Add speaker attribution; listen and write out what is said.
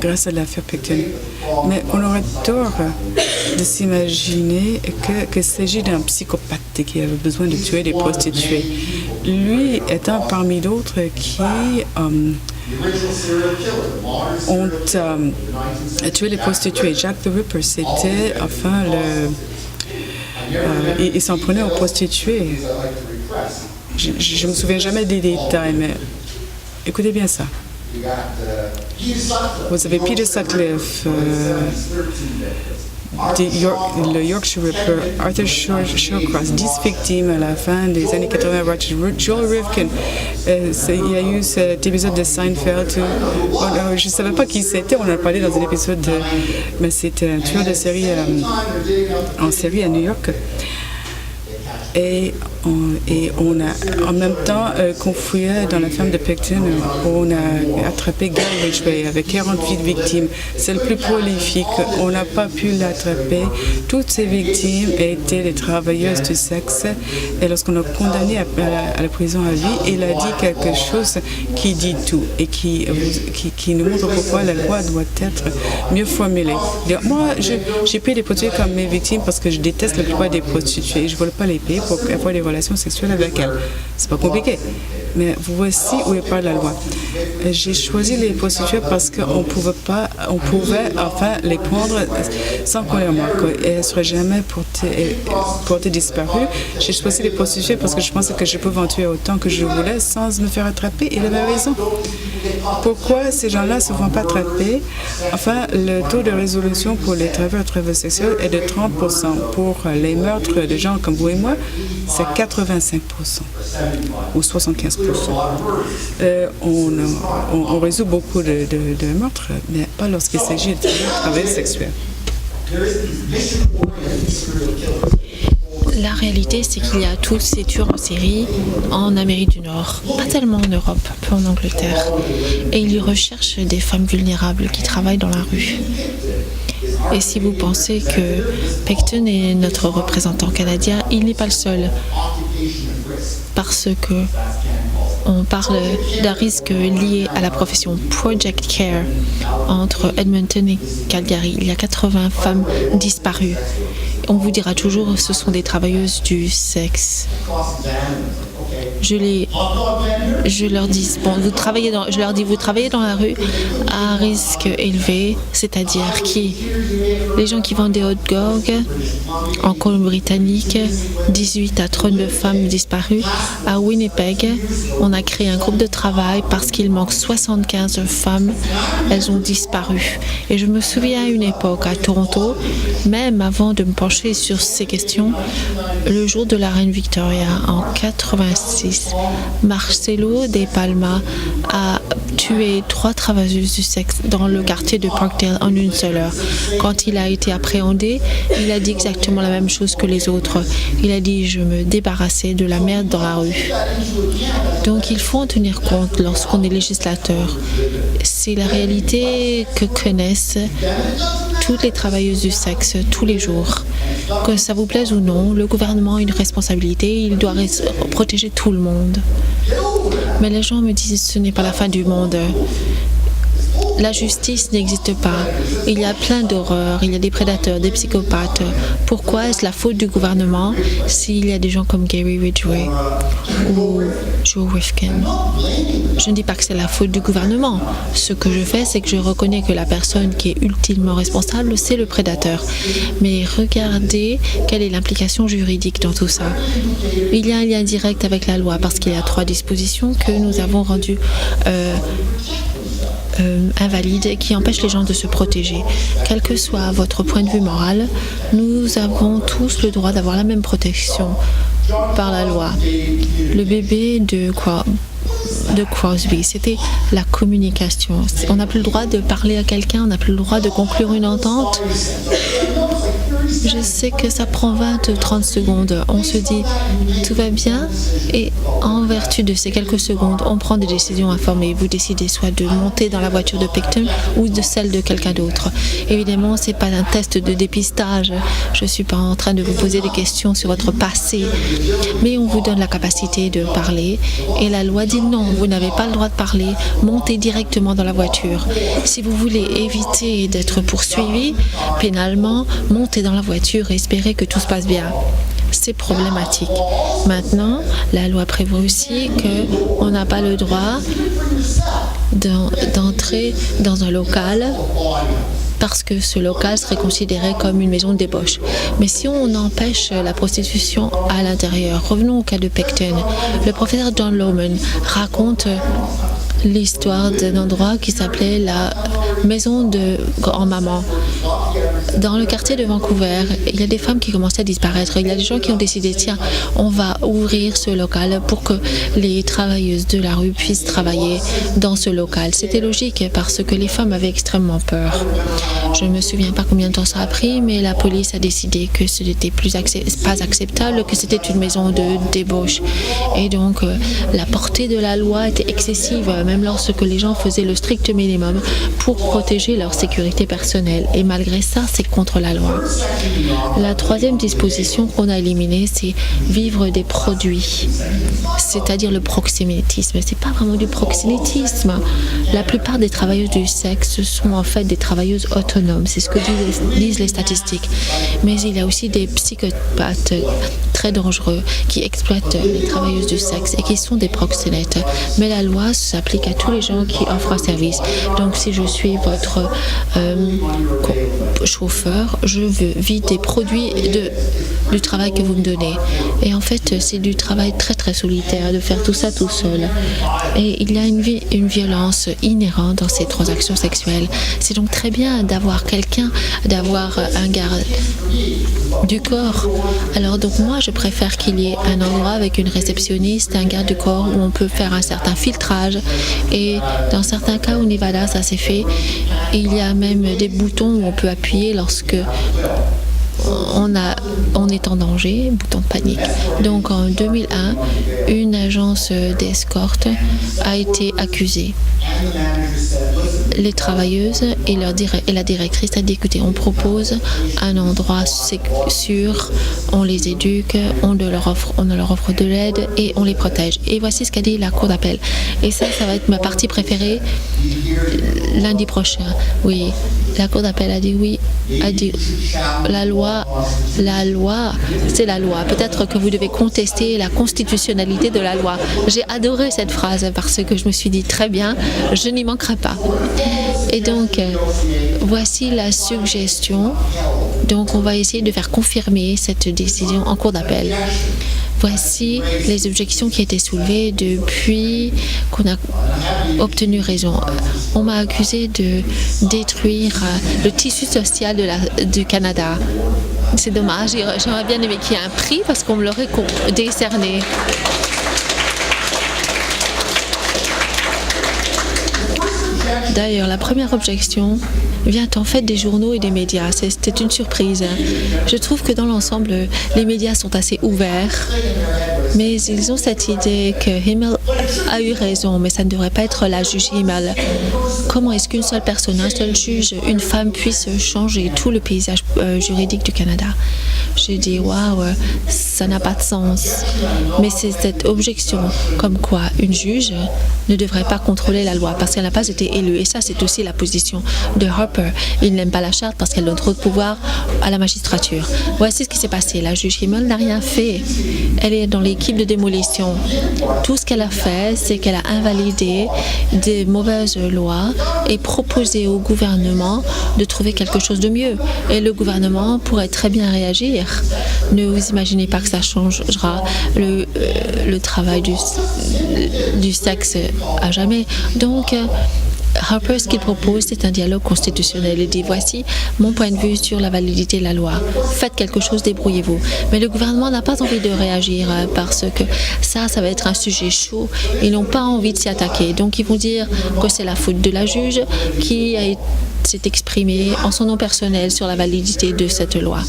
Speaker 1: grâce à l'affaire Pickton. Mais on aurait tort de s'imaginer qu'il s'agit d'un psychopathe qui avait besoin de tuer des prostituées. Lui étant parmi d'autres qui ont tué les prostituées. Jack the Ripper, c'était enfin il s'en prenait aux prostituées. Je me souviens jamais des détails, mais écoutez bien ça. Vous avez Peter Sutcliffe, le Yorkshire Ripper, Arthur Shawcross, 10 victimes à la fin des années 80, Joel Rifkin. Il y a eu cet épisode de Seinfeld. Je ne savais pas qui c'était, on en a parlé dans un épisode, mais c'était un tueur de série en série à New York. Et on a, en même temps qu'on fouillait dans la ferme de Pickton, on a attrapé Guy Ridgway avec 48 victimes. C'est le plus prolifique. On n'a pas pu l'attraper. Toutes ces victimes étaient des travailleuses du sexe. Et lorsqu'on a condamné à la prison à vie, il a dit quelque chose qui dit tout et qui nous montre pourquoi la loi doit être mieux formulée. Moi, j'ai pris des prostituées comme mes victimes parce que je déteste la plupart des prostituées. Je ne veux pas les payer pour avoir des relations sexuelles avec elles. C'est pas compliqué. Mais voici où est pas la loi. J'ai choisi les prostituées parce qu'on pouvait enfin les prendre sans qu'on les remarque. Et elles ne seraient jamais portées disparues. J'ai choisi les prostituées parce que je pensais que je pouvais en tuer autant que je voulais sans me faire attraper. Il avait raison. Pourquoi ces gens-là ne se font pas attraper? Enfin, le taux de résolution pour les travailleurs sexuels est de 30%. Pour les meurtres de gens comme vous et moi, c'est 85% ou 75%. On résout beaucoup de meurtres, mais pas lorsqu'il s'agit de travail sexuel.
Speaker 2: La réalité, c'est qu'il y a tous ces tueurs en série en Amérique du Nord, pas tellement en Europe, peu en Angleterre. Et ils recherchent des femmes vulnérables qui travaillent dans la rue. Et si vous pensez que Pickton est notre représentant canadien, il n'est pas le seul. Parce que on parle d'un risque lié à la profession Project Care entre Edmonton et Calgary. Il y a 80 femmes disparues. On vous dira toujours que ce sont des travailleuses du sexe. Je leur dis, vous travaillez dans la rue à risque élevé, c'est-à-dire qui? Les gens qui vendent des hot dogs en Colombie-Britannique, 18 à 32 femmes disparues. À Winnipeg, on a créé un groupe de travail parce qu'il manque 75 femmes. Elles ont disparu. Et je me souviens à une époque à Toronto, même avant de me pencher sur ces questions, le jour de la reine Victoria en 86, Marcelo de Palma a tué 3 travailleuses du sexe dans le quartier de Parkdale en une seule heure. Quand il a été appréhendé, il a dit exactement la même chose que les autres. Il a dit « je me débarrassais de la merde dans la rue ». Donc il faut en tenir compte lorsqu'on est législateur. C'est la réalité que connaissent toutes les travailleuses du sexe tous les jours. Que ça vous plaise ou non, le gouvernement a une responsabilité, il doit protéger tout le monde. Mais les gens me disent ce n'est pas la fin du monde. La justice n'existe pas. Il y a plein d'horreurs, il y a des prédateurs, des psychopathes. Pourquoi est-ce la faute du gouvernement s'il y a des gens comme Gary Ridgway ou Joe Rifkin? Je ne dis pas que c'est la faute du gouvernement. Ce que je fais, c'est que je reconnais que la personne qui est ultimement responsable, c'est le prédateur. Mais regardez quelle est l'implication juridique dans tout ça. Il y a un lien direct avec la loi parce qu'il y a 3 dispositions que nous avons rendues invalides qui empêchent les gens de se protéger. Quel que soit votre point de vue moral, nous avons tous le droit d'avoir la même protection par la loi. Le bébé de Crosby, c'était la communication. On n'a plus le droit de parler à quelqu'un, on n'a plus le droit de conclure une entente. Je sais que ça prend 20 ou 30 secondes. On se dit tout va bien et en vertu de ces quelques secondes, on prend des décisions informées. Vous décidez soit de monter dans la voiture de Picton ou de celle de quelqu'un d'autre. Évidemment, ce n'est pas un test de dépistage. Je ne suis pas en train de vous poser des questions sur votre passé, mais on vous donne la capacité de parler et la loi dit non, vous n'avez pas le droit de parler, montez directement dans la voiture. Si vous voulez éviter d'être poursuivi pénalement, montez dans la voiture et espérez que tout se passe bien. C'est problématique. Maintenant, la loi prévoit aussi qu'on n'a pas le droit d'entrer dans un local parce que ce local serait considéré comme une maison de débauche. Mais si on empêche la prostitution à l'intérieur, revenons au cas de Picton. Le professeur John Lohman raconte l'histoire d'un endroit qui s'appelait la maison de grand-maman. Dans le quartier de Vancouver, il y a des femmes qui commençaient à disparaître. Il y a des gens qui ont décidé, tiens, on va ouvrir ce local pour que les travailleuses de la rue puissent travailler dans ce local. C'était logique parce que les femmes avaient extrêmement peur. Je ne me souviens pas combien de temps ça a pris, mais la police a décidé que ce n'était pas acceptable, que c'était une maison de débauche. Et donc, la portée de la loi était excessive, même lorsque les gens faisaient le strict minimum pour protéger leur sécurité personnelle. Et malgré ça, c'est contre la loi. La troisième disposition qu'on a éliminée, c'est vivre des produits, c'est-à-dire le proxénétisme. C'est pas vraiment du proxénétisme. La plupart des travailleuses du sexe sont en fait des travailleuses autonomes. C'est ce que disent les statistiques. Mais il y a aussi des psychopathes très dangereux qui exploitent les travailleuses du sexe et qui sont des proxénètes. Mais la loi s'applique à tous les gens qui offrent un service. Donc si je suis votre chauffeur, je veux vivre des produits du travail que vous me donnez. Et en fait, c'est du travail très très solitaire de faire tout ça tout seul. Et il y a une violence inhérente dans ces transactions sexuelles. C'est donc très bien d'avoir quelqu'un, d'avoir un garde du corps. Alors donc moi, je préfère qu'il y ait un endroit avec une réceptionniste, un garde du corps où on peut faire un certain filtrage. Et dans certains cas au Nevada, ça s'est fait. Il y a même des boutons où on peut appuyer lorsque on est en danger, bouton de panique. Donc en 2001, une agence d'escorte a été accusée. Les travailleuses et la directrice a dit, écoutez, on propose un endroit sûr, on les éduque, on leur offre de l'aide et on les protège. Et voici ce qu'a dit la cour d'appel. Et ça va être ma partie préférée lundi prochain. Oui, la cour d'appel a dit oui, a dit la loi, c'est la loi. Peut-être que vous devez contester la constitutionnalité de la loi. J'ai adoré cette phrase parce que je me suis dit très bien, je n'y manquerai pas. Et donc, voici la suggestion. Donc, on va essayer de faire confirmer cette décision en cour d'appel. Voici les objections qui étaient soulevées depuis qu'on a obtenu raison. On m'a accusé de détruire le tissu social du Canada. C'est dommage, j'aurais bien aimé qu'il y ait un prix parce qu'on me l'aurait décerné. D'ailleurs, la première objection vient en fait des journaux et des médias. C'était une surprise. Je trouve que dans l'ensemble, les médias sont assez ouverts, mais ils ont cette idée que Himmel a eu raison, mais ça ne devrait pas être la juge Himmel. Comment est-ce qu'une seule personne, un seul juge, une femme puisse changer tout le paysage juridique du Canada? J'ai dit, waouh, ça n'a pas de sens. Mais c'est cette objection, comme quoi une juge ne devrait pas contrôler la loi parce qu'elle n'a pas été élue. Et ça, c'est aussi la position de Harper. Il n'aime pas la charte parce qu'elle donne trop de pouvoir à la magistrature. Voici ce qui s'est passé. La juge Himmel n'a rien fait. Elle est dans l'équipe de démolition. Tout ce qu'elle a fait, c'est qu'elle a invalidé des mauvaises lois et proposé au gouvernement de trouver quelque chose de mieux. Et le gouvernement pourrait très bien réagir. Ne vous imaginez pas que ça changera le travail du sexe à jamais. Donc, Harper, ce qu'il propose, c'est un dialogue constitutionnel. Il dit, voici mon point de vue sur la validité de la loi. Faites quelque chose, débrouillez-vous. Mais le gouvernement n'a pas envie de réagir parce que ça va être un sujet chaud. Ils n'ont pas envie de s'y attaquer. Donc, ils vont dire que c'est la faute de la juge qui s'est exprimée en son nom personnel sur la validité de cette loi.